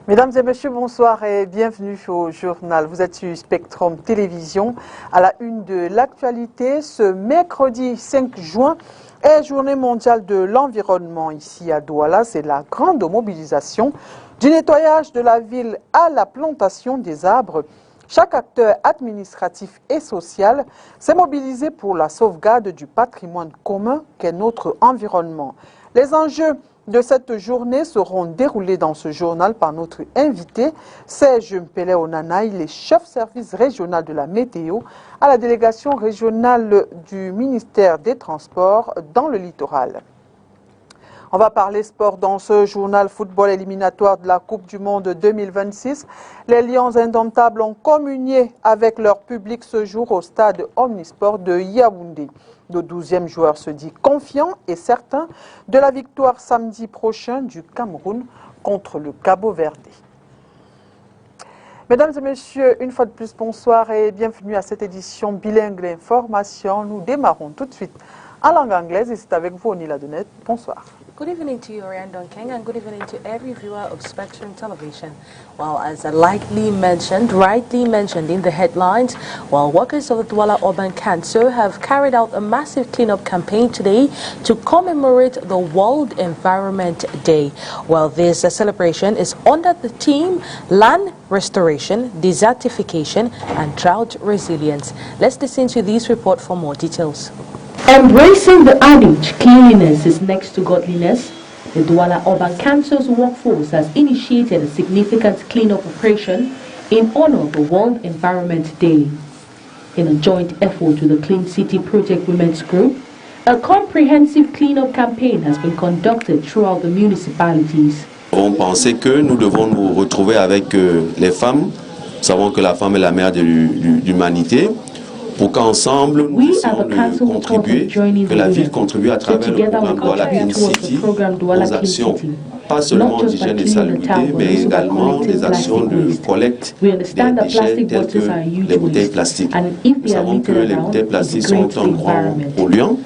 Mesdames et messieurs, bonsoir et bienvenue au journal. Vous êtes sur Spectrum Télévision. À la une de l'actualité, ce mercredi 5 juin est Journée mondiale de l'environnement ici à Douala. C'est la grande mobilisation du nettoyage de la ville à la plantation des arbres. Chaque acteur administratif et social s'est mobilisé pour la sauvegarde du patrimoine commun qu'est notre environnement. Les enjeux de cette journée seront déroulés dans ce journal par notre invité, Serge Mpele Onanaï, le chef service régional de la météo à la délégation régionale du ministère des Transports dans le littoral. On va parler sport dans ce journal football éliminatoire de la Coupe du Monde 2026. Les Lions indomptables ont communié avec leur public ce jour au stade Omnisport de Yaoundé. Le 12e joueur se dit confiant et certain de la victoire samedi prochain du Cameroun contre le Cabo Verde. Mesdames et messieurs, une fois de plus, bonsoir et bienvenue à cette édition bilingue d'information. Nous démarrons tout de suite en langue anglaise et c'est avec vous, Onila Donette. Bonsoir. Good evening to you, Orion King, and good evening to every viewer of Spectrum Television. Well, as rightly mentioned in the headlines, while workers of the Douala Urban Council have carried out a massive cleanup campaign today to commemorate the World Environment Day. Well, this celebration is under the theme Land Restoration, Desertification and Drought Resilience. Let's listen to this report for more details. Embracing the adage, cleanliness is next to godliness, the Douala Urban Council's workforce has initiated a significant cleanup operation in honor of the World Environment Day. In a joint effort with the Clean City Project Women's Group, a comprehensive cleanup campaign has been conducted throughout the municipalities. On pensait que nous devons nous retrouver avec les femmes. Nous savons que la femme est la mère de l'humanité. Pour qu'ensemble nous puissions contribuer, que la ville contribue à travers le programme Douala Clean City aux actions, pas seulement d'hygiène et salubrité, mais également des actions de collecte des déchets tels que les bouteilles plastiques. Nous savons que les bouteilles plastiques sont un grand polluant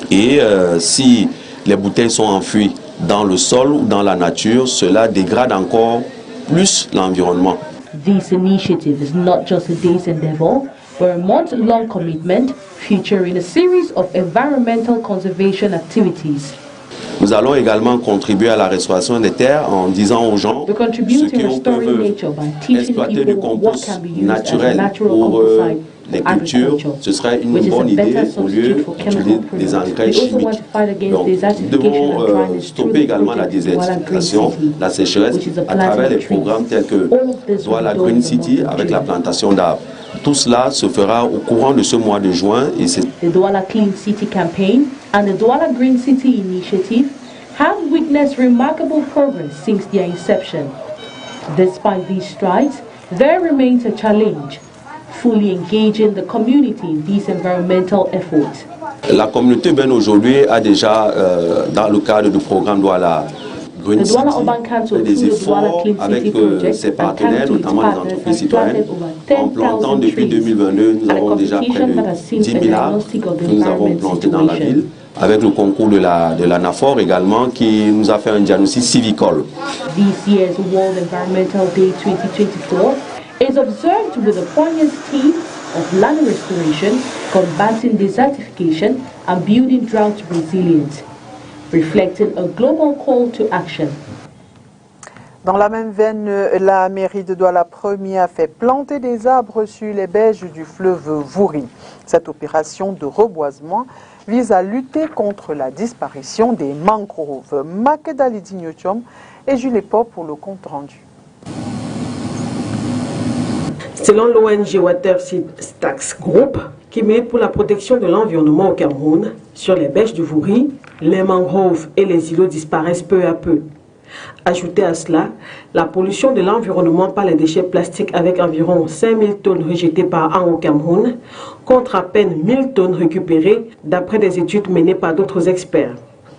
et si les bouteilles sont enfouies dans le sol ou dans la nature, cela dégrade encore plus l'environnement. This initiative is not just a day's endeavor, but a month-long commitment featuring a series of environmental conservation activities. Nous allons également contribuer à la restauration des terres en disant aux gens ceux qui peuvent exploiter du compost naturel pour les cultures, ce serait une bonne idée au lieu d'utiliser des engrais chimiques. Donc, nous devons stopper également la désertification, la sécheresse à travers les programmes tels que Douala Green City avec la plantation d'arbres. Tout cela se fera au courant de ce mois de juin. Et the Douala Clean City campaign and the Douala Green City initiative have witnessed remarkable progress since their inception. Despite these strides, there remains a challenge: fully engaging the community in these environmental efforts. La communauté urbaine aujourd'hui a déjà, dans le cadre du programme Douala Green City, fait des efforts avec ses partenaires, notamment les entreprises citoyennes. En plantant depuis 2022, nous avons déjà près de 10 000 arbres que nous avons plantés dans la ville, avec le concours de la NAFOR également, qui nous a fait un diagnostic civicole. This year's World Environmental Day 2024 is observed with a poignant theme of land restoration, combating desertification and building drought resilience, reflecting a global call to action. Dans la même veine, la mairie de Douala Premier a fait planter des arbres sur les berges du fleuve Vouri. Cette opération de reboisement vise à lutter contre la disparition des mangroves. Makeda Lidignotium et Julie Pop pour le compte rendu. Selon l'ONG Waterseed Stacks Group, qui milite pour la protection de l'environnement au Cameroun, sur les berges du Vouri, les mangroves et les îlots disparaissent peu à peu. Ajoutez à cela la pollution de l'environnement par les déchets plastiques avec environ 5000 tonnes rejetées par an au Cameroun, contre à peine 1000 tonnes récupérées d'après des études menées par d'autres experts.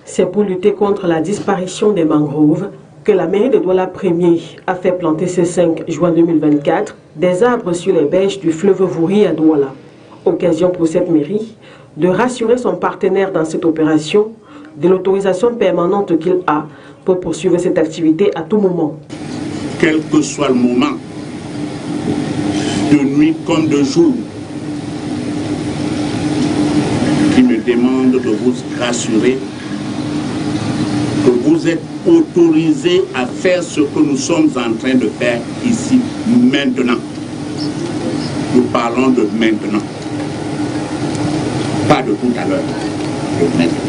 C'est pour lutter contre la disparition des mangroves que la mairie de Douala Premier a fait planter ce 5 juin 2024 des arbres sur les berges du fleuve Vouri à Douala. Occasion pour cette mairie de rassurer son partenaire dans cette opération de l'autorisation permanente qu'il a pour poursuivre cette activité à tout moment. quel que soit le moment, de nuit comme de jour, qui me demande de vous rassurer que vous êtes autorisés à faire ce que nous sommes en train de faire ici, maintenant. Nous parlons de maintenant. Pas de tout à l'heure, de maintenant.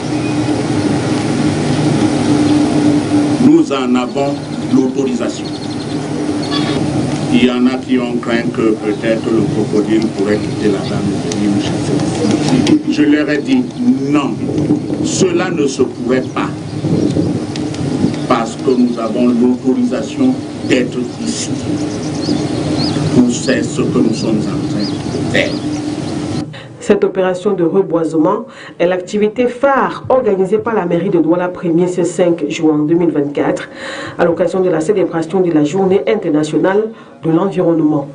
Nous en avons l'autorisation. Il y en a qui ont craint que peut-être le crocodile pourrait quitter la dame et venir nous chasser. Je leur ai dit non, cela ne se pourrait pas. Parce que nous avons l'autorisation d'être ici. Nous savons ce que nous sommes en train de faire. Cette opération de reboisement est l'activité phare organisée par la mairie de Douala Premier ce 5 juin 2024 à l'occasion de la célébration de la Journée internationale de l'environnement.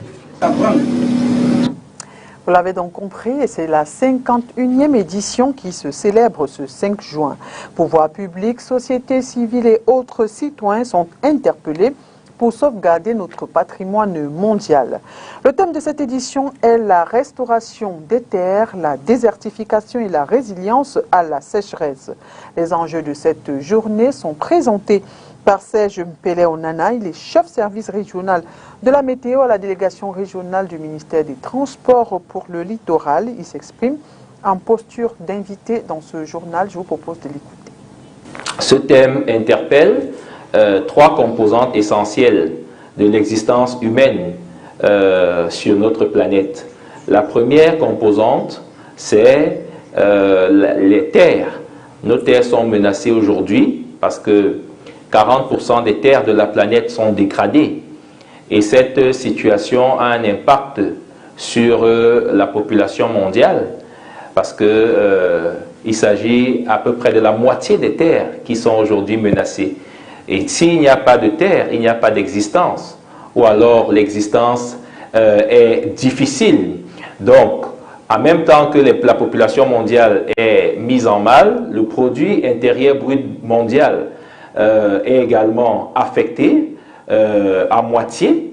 Vous l'avez donc compris, et c'est la 51e édition qui se célèbre ce 5 juin. Pouvoir public, société civile et autres citoyens sont interpellés pour sauvegarder notre patrimoine mondial. Le thème de cette édition est la restauration des terres, la désertification et la résilience à la sécheresse. Les enjeux de cette journée sont présentés par Serge Mpele-Onana, il est chef service régional de la météo à la délégation régionale du ministère des Transports pour le littoral. Il s'exprime en posture d'invité dans ce journal. Je vous propose de l'écouter. Ce thème interpelle trois composantes essentielles de l'existence humaine sur notre planète. La première composante, c'est les terres. Nos terres sont menacées aujourd'hui parce que 40% des terres de la planète sont dégradées. Et cette situation a un impact sur la population mondiale parce que il s'agit à peu près de la moitié des terres qui sont aujourd'hui menacées. Et s'il n'y a pas de terre, il n'y a pas d'existence. Ou alors l'existence est difficile. Donc, en même temps que la population mondiale est mise en mal, le produit intérieur brut mondial est également affecté à moitié.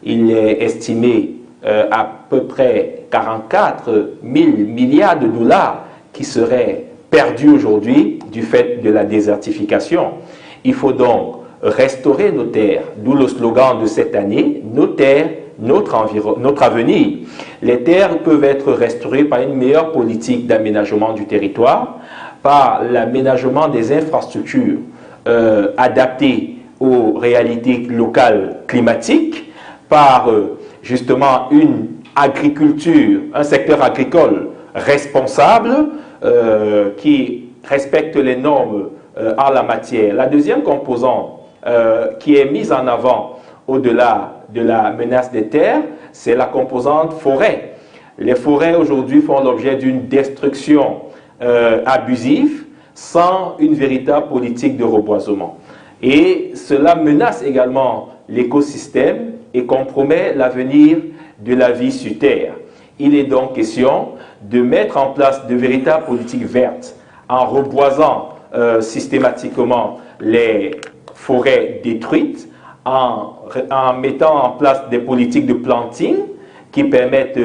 Il est estimé à peu près 44 000 milliards de dollars qui seraient perdus aujourd'hui du fait de la désertification. Il faut donc restaurer nos terres, d'où le slogan de cette année, nos terres, notre avenir. Les terres peuvent être restaurées par une meilleure politique d'aménagement du territoire, par l'aménagement des infrastructures adaptées aux réalités locales climatiques, par justement une agriculture, un secteur agricole responsable qui respecte les normes en la matière. La deuxième composante qui est mise en avant au-delà de la menace des terres, c'est la composante forêt. Les forêts aujourd'hui font l'objet d'une destruction abusive sans une véritable politique de reboisement. Et cela menace également l'écosystème et compromet l'avenir de la vie sur Terre. Il est donc question de mettre en place de véritables politiques vertes en reboisant systématiquement les forêts détruites, en mettant en place des politiques de planting qui permettent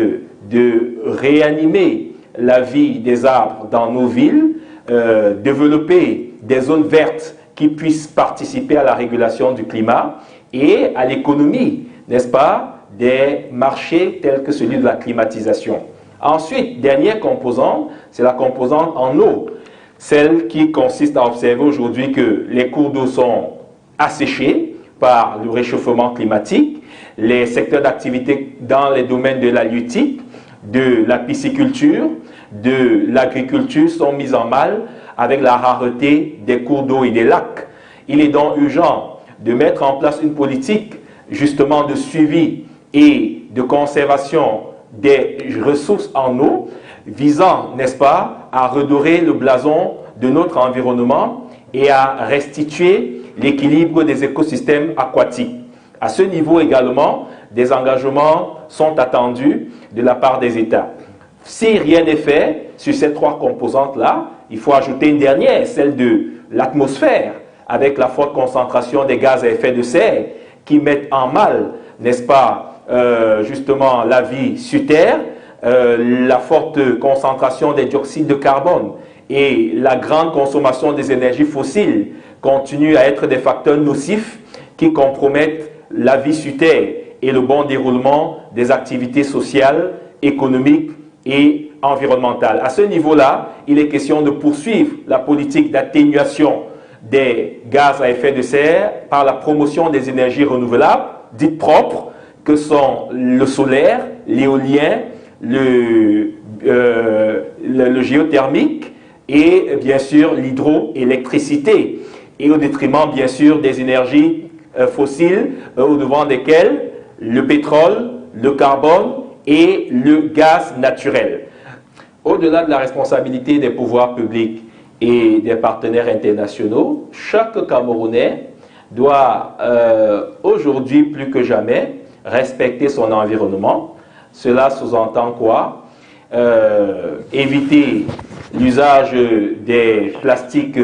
de réanimer la vie des arbres dans nos villes, développer des zones vertes qui puissent participer à la régulation du climat et à l'économie, n'est-ce pas, des marchés tels que celui de la climatisation. Ensuite, dernière composante, c'est la composante en eau, celle qui consiste à observer aujourd'hui que les cours d'eau sont asséchés par le réchauffement climatique, les secteurs d'activité dans les domaines de l'halieutique, de la pisciculture, de l'agriculture sont mis en mal avec la rareté des cours d'eau et des lacs. Il est donc urgent de mettre en place une politique justement de suivi et de conservation des ressources en eau visant, n'est-ce pas, à redorer le blason de notre environnement et à restituer l'équilibre des écosystèmes aquatiques. À ce niveau également, des engagements sont attendus de la part des États. Si rien n'est fait sur ces trois composantes-là, il faut ajouter une dernière, celle de l'atmosphère, avec la forte concentration des gaz à effet de serre qui mettent en mal, n'est-ce pas, justement la vie sur Terre, la forte concentration des dioxydes de carbone et la grande consommation des énergies fossiles continuent à être des facteurs nocifs qui compromettent la vie sur Terre et le bon déroulement des activités sociales, économiques et environnementales. À ce niveau-là, il est question de poursuivre la politique d'atténuation des gaz à effet de serre par la promotion des énergies renouvelables, dites propres, que sont le solaire, l'éolien, le géothermique et bien sûr l'hydroélectricité. Et au détriment bien sûr des énergies fossiles au devant desquelles le pétrole, le carbone et le gaz naturel. Au-delà de la responsabilité des pouvoirs publics et des partenaires internationaux, chaque Camerounais doit aujourd'hui plus que jamais respecter son environnement. Cela sous-entend quoi? Éviter l'usage des plastiques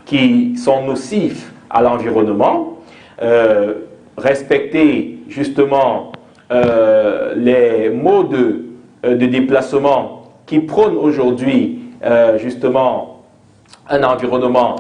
qui sont nocifs à l'environnement, respecter justement les modes de déplacement qui prônent aujourd'hui justement un environnement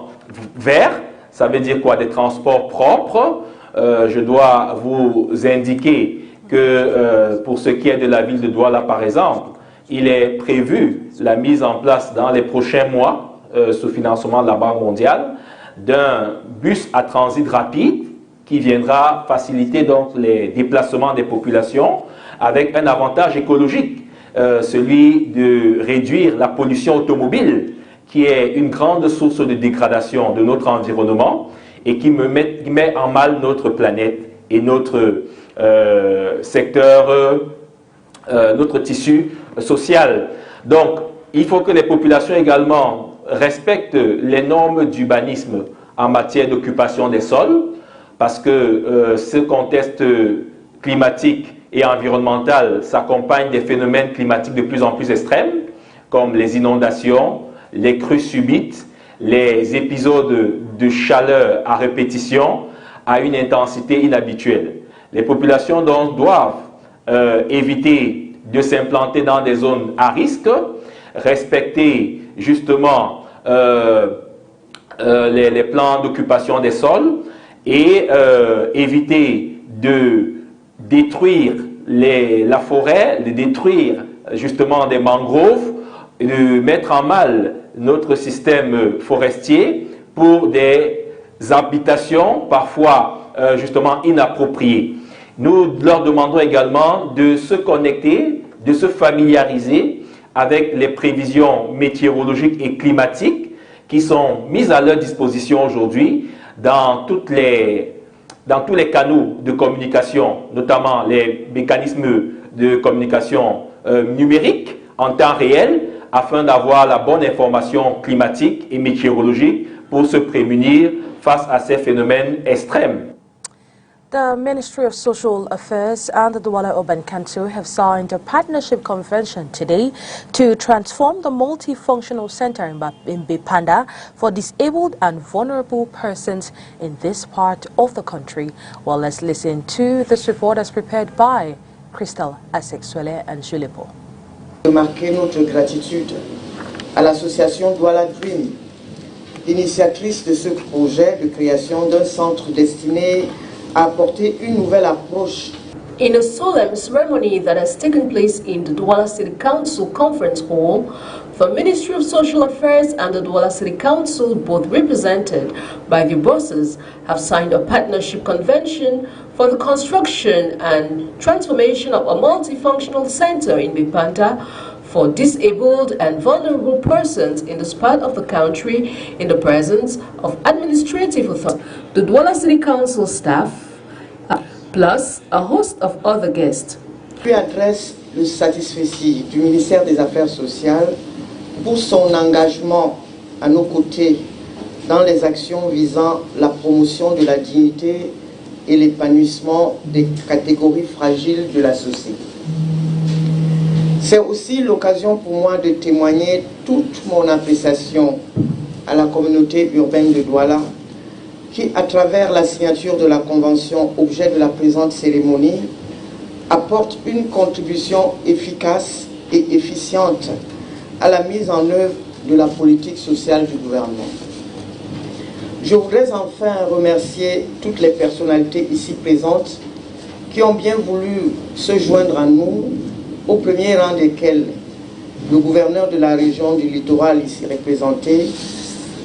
vert. Ça veut dire quoi? Des transports propres. Je dois vous indiquer que pour ce qui est de la ville de Douala par exemple, il est prévu la mise en place dans les prochains mois, sous financement de la Banque mondiale, d'un bus à transit rapide qui viendra faciliter donc les déplacements des populations avec un avantage écologique, celui de réduire la pollution automobile qui est une grande source de dégradation de notre environnement et qui met en mal notre planète et notre secteur, notre tissu social. Donc, il faut que les populations également respectent les normes d'urbanisme en matière d'occupation des sols, parce que ce contexte climatique et environnemental s'accompagne des phénomènes climatiques de plus en plus extrêmes, comme les inondations, les crues subites, les épisodes de chaleur à répétition à une intensité inhabituelle. Les populations donc doivent éviter de s'implanter dans des zones à risque, respecter justement les plans d'occupation des sols et éviter de détruire la forêt, de détruire justement des mangroves, de mettre en mal notre système forestier pour des habitations parfois justement inappropriées. Nous leur demandons également de se connecter, de se familiariser avec les prévisions météorologiques et climatiques qui sont mises à leur disposition aujourd'hui dans tous les canaux de communication, notamment les mécanismes de communication numérique en temps réel, afin d'avoir la bonne information climatique et météorologique pour se prémunir face à ces phénomènes extrêmes. The Ministry of Social Affairs and the Douala Urban Council have signed a partnership convention today to transform the multifunctional center in Bipanda for disabled and vulnerable persons in this part of the country. Well, let's listen to this report as prepared by Crystal Asexuele and Julipo. De marquer notre gratitude à l'association Douala Dream, initiatrice de ce projet de création d'un centre destiné à apporter une nouvelle approche. In a solemn ceremony that has taken place in the Douala City Council Conference Hall, the Ministry of Social Affairs and the Douala City Council, both represented by the bosses, have signed a partnership convention for the construction and transformation of a multifunctional center in Bipanda for disabled and vulnerable persons in this part of the country in the presence of administrative authorities, the Douala City Council staff, plus a host of other guests. Puis adresse le satisfecit du ministère des Affaires sociales pour son engagement à nos côtés dans les actions visant la promotion de la dignité et l'épanouissement des catégories fragiles de la société. C'est aussi l'occasion pour moi de témoigner toute mon appréciation à la communauté urbaine de Douala qui, à travers la signature de la convention objet de la présente cérémonie, apporte une contribution efficace et efficiente à la mise en œuvre de la politique sociale du gouvernement. Je voudrais enfin remercier toutes les personnalités ici présentes qui ont bien voulu se joindre à nous, au premier rang desquels le gouverneur de la région du littoral ici représenté,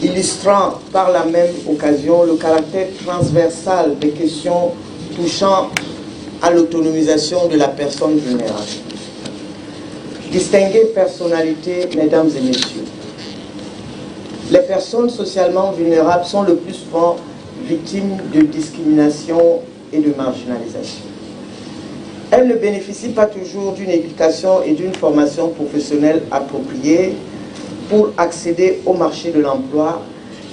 illustrant par la même occasion le caractère transversal des questions touchant à l'autonomisation de la personne vulnérable. Distinguées personnalités, mesdames et messieurs, les personnes socialement vulnérables sont le plus souvent victimes de discrimination et de marginalisation. Elles ne bénéficient pas toujours d'une éducation et d'une formation professionnelle appropriée pour accéder au marché de l'emploi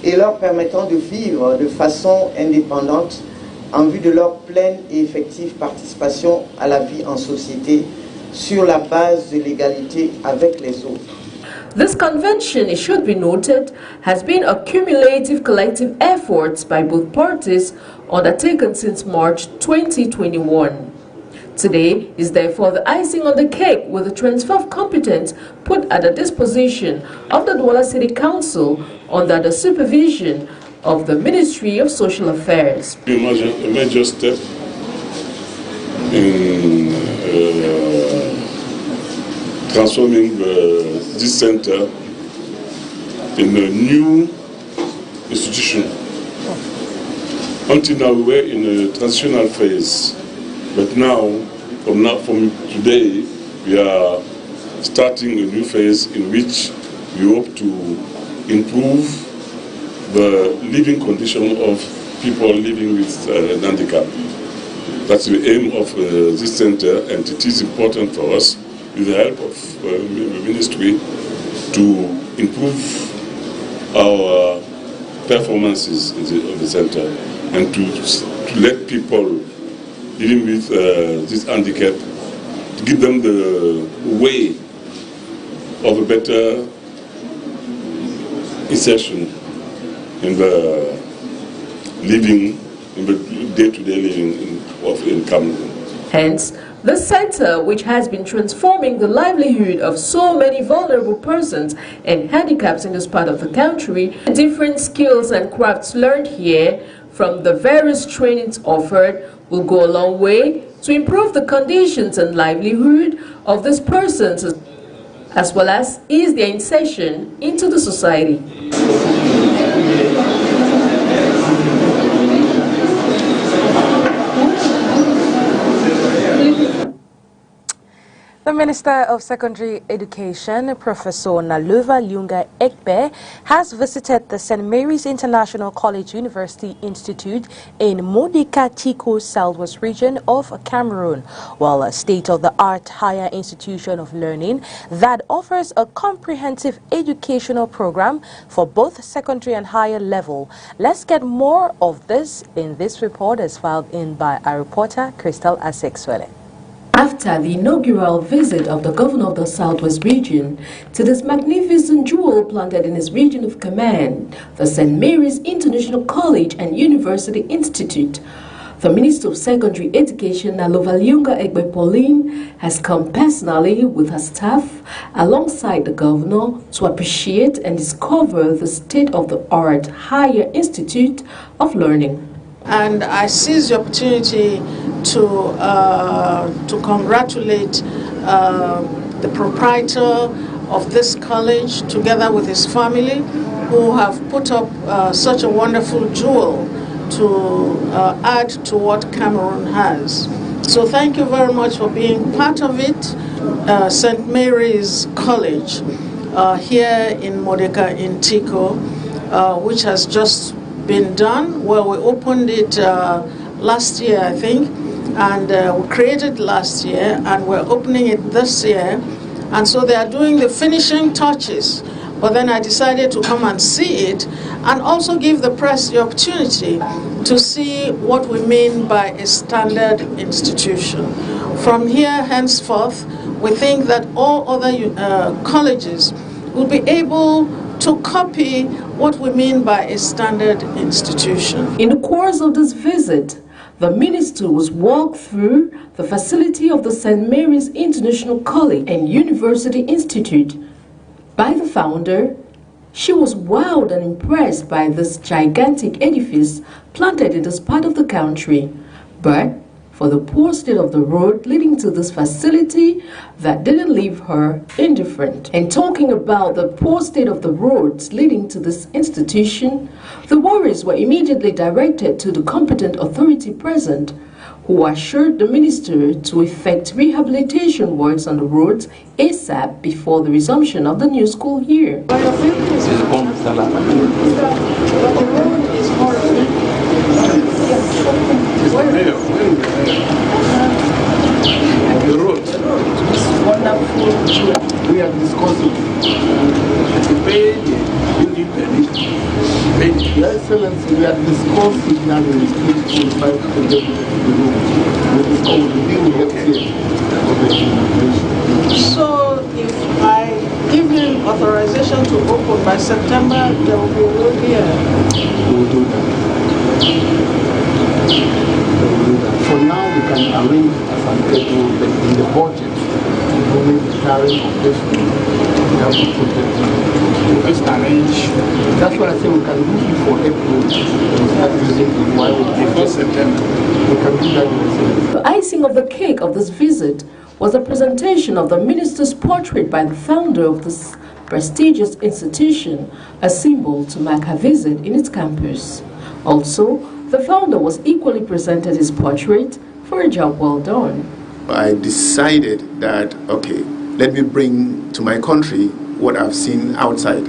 et leur permettant de vivre de façon indépendante en vue de leur pleine et effective participation à la vie en société sur la base de l'égalité avec les autres. This convention, it should be noted, has been a cumulative collective effort by both parties undertaken since March 2021. Today is therefore the icing on the cake with the transfer of competence put at the disposition of the Douala City Council under the supervision of the Ministry of Social Affairs. A major step in transforming this center in a new institution. Until now we were in a transitional phase, but from today we are starting a new phase in which we hope to improve the living condition of people living with handicap. That's the aim of this center, and it is important for us, with the help of the ministry, to improve our performances in the center and to let people living with this handicap, to give them the way of a better insertion in the living, in the day-to-day living in Cameroon. Hence, the center, which has been transforming the livelihood of so many vulnerable persons and handicaps in this part of the country, different skills and crafts learned here from the various trainings offered will go a long way to improve the conditions and livelihood of these persons, as well as ease their insertion into the society. The Minister of Secondary Education, Professor Nalova Lyunga Ekpe, has visited the St. Mary's International College University Institute in Modika Tiko Southwest region of Cameroon, while a state-of-the-art higher institution of learning that offers a comprehensive educational program for both secondary and higher level. Let's get more of this in this report as filed in by our reporter, Crystal Asexwele. After the inaugural visit of the governor of the Southwest region to this magnificent jewel planted in his region of command, the St. Mary's International College and University Institute, the Minister of Secondary Education, Nalova Lyunga Ekpe Pauline, has come personally with her staff alongside the governor to appreciate and discover the state-of-the-art higher institute of learning. And I seize the opportunity to congratulate the proprietor of this college, together with his family, who have put up such a wonderful jewel to add to what Cameroon has. So thank you very much for being part of it. St. Mary's College here in Modika in Tiko, which has just been done. Well, we opened it last year, I think, and we created last year, and we're opening it this year. And so they are doing the finishing touches. But then I decided to come and see it and also give the press the opportunity to see what we mean by a standard institution. From here henceforth, we think that all other colleges will be able to copy what we mean by a standard institution. In the course of this visit, the minister was walked through the facility of the St. Mary's International College and University Institute. By the founder, she was wowed and impressed by this gigantic edifice planted in this part of the country. But for the poor state of the road leading to this facility, that didn't leave her indifferent. And talking about the poor state of the roads leading to this institution, the worries were immediately directed to the competent authority present, who assured the minister to effect rehabilitation works on the roads ASAP before the resumption of the new school year. The road is horrible. The road. Wonderful. We are discussing to pay the building permit. Your Excellency, we are discussing now the restriction to get the road. We discuss the deal we have here. So if I give him authorization to open by September, there will be a road here. We will do that. For now, we can arrange as an schedule, but in the budget, during the carrying operation, we have to protect it. Just arrange. That's what I say we can do it for April. We start using it while before September. We can do that in December. The icing of the cake of this visit was the presentation of the minister's portrait by the founder of this prestigious institution, a symbol to mark her visit in its campus. Also, the founder was equally presented his portrait for a job well done. I decided that, okay, let me bring to my country what I've seen outside.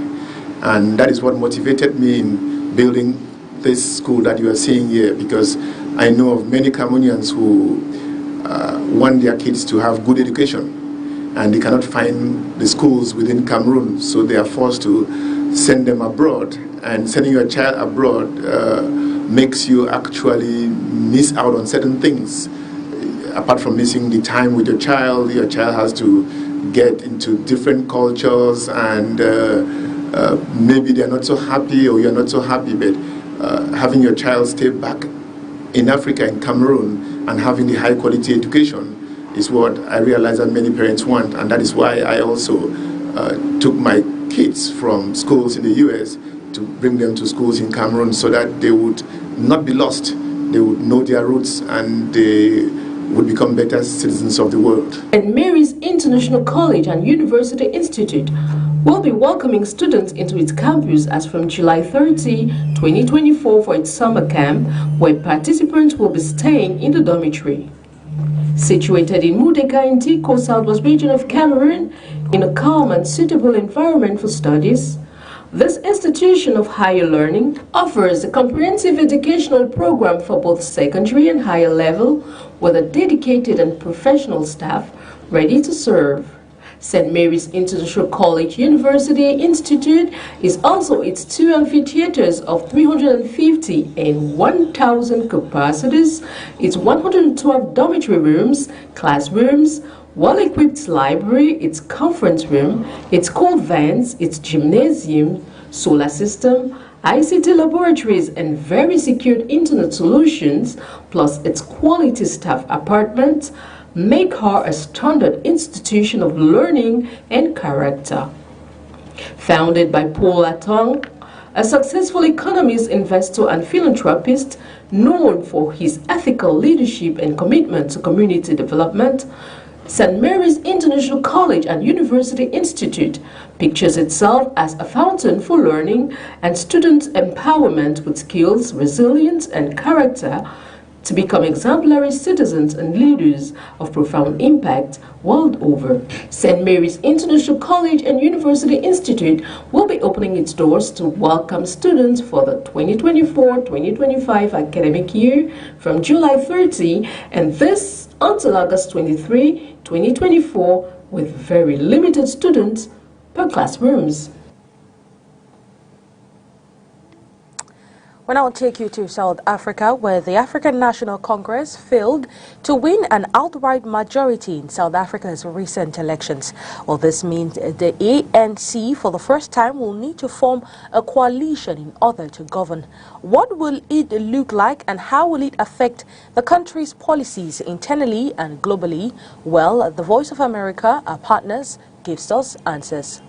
And that is what motivated me in building this school that you are seeing here, because I know of many Cameroonians who want their kids to have good education, and they cannot find the schools within Cameroon, so they are forced to send them abroad. And sending your child abroad makes you actually miss out on certain things. Apart from missing the time with your child has to get into different cultures, and maybe they're not so happy or you're not so happy, but having your child stay back in Africa, in Cameroon, and having the high quality education is what I realize that many parents want. And that is why I also took my kids from schools in the US to bring them to schools in Cameroon, so that they would not be lost. They would know their roots, and they would become better citizens of the world. St. Mary's International College and University Institute will be welcoming students into its campus as from July 30, 2024 for its summer camp, where participants will be staying in the dormitory. Situated in Mudeka in Tiko, Southwest region of Cameroon, in a calm and suitable environment for studies, this institution of higher learning offers a comprehensive educational program for both secondary and higher level, with a dedicated and professional staff ready to serve. St. Mary's International College University Institute is also its two amphitheaters of 350 and 1,000 capacities, its 112 dormitory rooms, classrooms, well-equipped library, its conference room, its cold vans, its gymnasium, solar system, ICT laboratories, and very secured internet solutions, plus its quality staff apartments, make her a standard institution of learning and character. Founded by Paul Atong, a successful economist, investor, and philanthropist known for his ethical leadership and commitment to community development, St. Mary's International College and University Institute pictures itself as a fountain for learning and student empowerment with skills, resilience, and character to become exemplary citizens and leaders of profound impact world over. St. Mary's International College and University Institute will be opening its doors to welcome students for the 2024-2025 academic year from July 30 and this until August 23, 2024, with very limited students per classrooms. Well, I'll take you to South Africa, where the African National Congress failed to win an outright majority in South Africa's recent elections. Well, this means the ANC, for the first time, will need to form a coalition in order to govern. What will it look like, and how will it affect the country's policies internally and globally? Well, the Voice of America, our partners, gives us answers.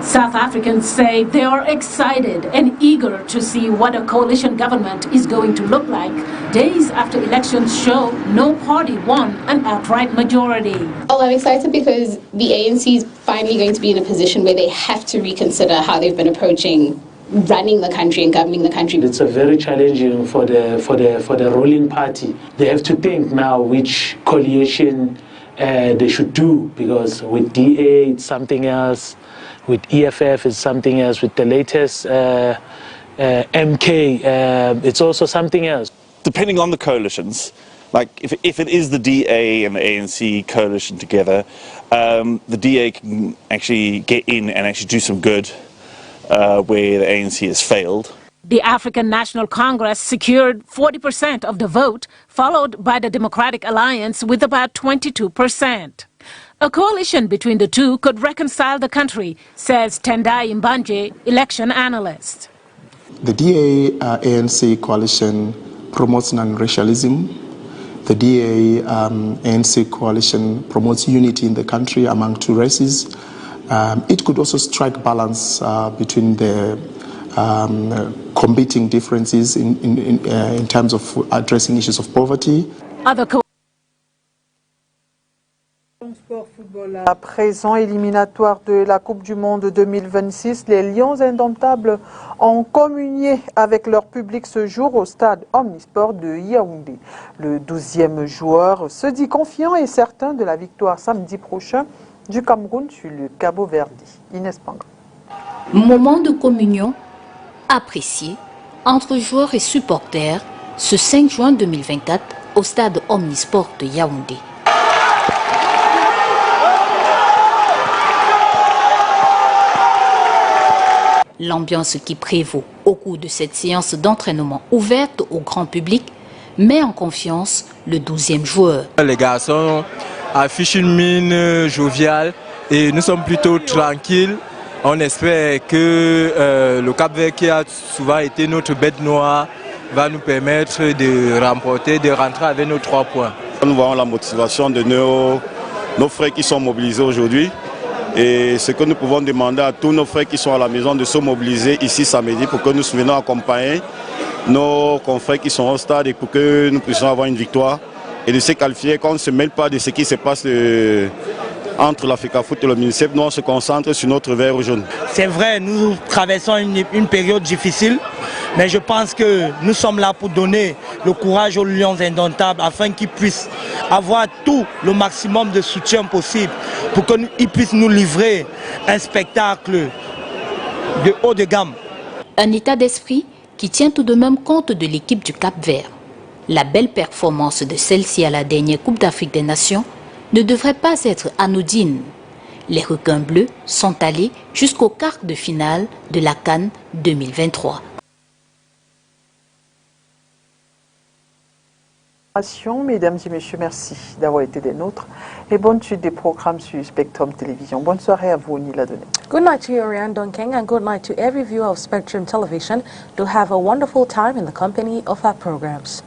South Africans say they are excited and eager to see what a coalition government is going to look like. Days after elections show no party won an outright majority. Oh, I'm excited because the ANC is finally going to be in a position where they have to reconsider how they've been approaching running the country and governing the country. It's a very challenging for the ruling party. They have to think now which coalition they should do, because with DA it's something else, with EFF it's something else, with the latest MK it's also something else. Depending on the coalitions, like if it is the DA and the ANC coalition together, the DA can actually get in and actually do some good where the ANC has failed. The African National Congress secured 40% of the vote, followed by the Democratic Alliance with about 22%. A coalition between the two could reconcile the country, says Tendai Mbanje, election analyst. The DA-ANC coalition promotes non-racialism. The DA-ANC coalition promotes unity in the country among two races. It could also strike balance between the combating differences in terms of addressing issues of poverty. À présent, éliminatoire de la Coupe du Monde 2026, les Lions indomptables ont communié avec leur public ce jour au stade Omnisport de Yaoundé. Le 12e joueur se dit confiant et certain de la victoire samedi prochain du Cameroun sur le Cabo Verde. Inès Panga. Moment de communion apprécié entre joueurs et supporters ce 5 juin 2024 au stade Omnisport de Yaoundé. L'ambiance qui prévaut au cours de cette séance d'entraînement ouverte au grand public met en confiance le 12e joueur. Les garçons affichent une mine joviale et nous sommes plutôt tranquilles. On espère que le Cap-Vert, qui a souvent été notre bête noire, va nous permettre de remporter, de rentrer avec nos 3 points. Nous voyons la motivation de nos frères qui sont mobilisés aujourd'hui. Et ce que nous pouvons demander à tous nos frères qui sont à la maison de se mobiliser ici samedi pour que nous venions accompagner nos confrères qui sont au stade et pour que nous puissions avoir une victoire et de se qualifier, qu'on ne se mêle pas de ce qui se passe entre l'Africa Foot et le MINUSEP. Nous on se concentre sur notre vert jaune. C'est vrai, nous traversons une période difficile, mais je pense que nous sommes là pour donner le courage aux Lions indomptables afin qu'ils puissent avoir tout le maximum de soutien possible pour qu'ils puissent nous livrer un spectacle de haut de gamme. Un état d'esprit qui tient tout de même compte de l'équipe du Cap-Vert. La belle performance de celle-ci à la dernière Coupe d'Afrique des Nations ne devrait pas être anodine. Les requins bleus sont allés jusqu'au quart de finale de la CAN 2023. Mesdames et messieurs, merci d'avoir été des nôtres et bonne suite des programmes sur Spectrum Télévision. Bonne soirée à vous, Nila Donné. Good night to you, Oriane Donkeng, and good night to every viewer of Spectrum Television. Do have a wonderful time in the company of our programs.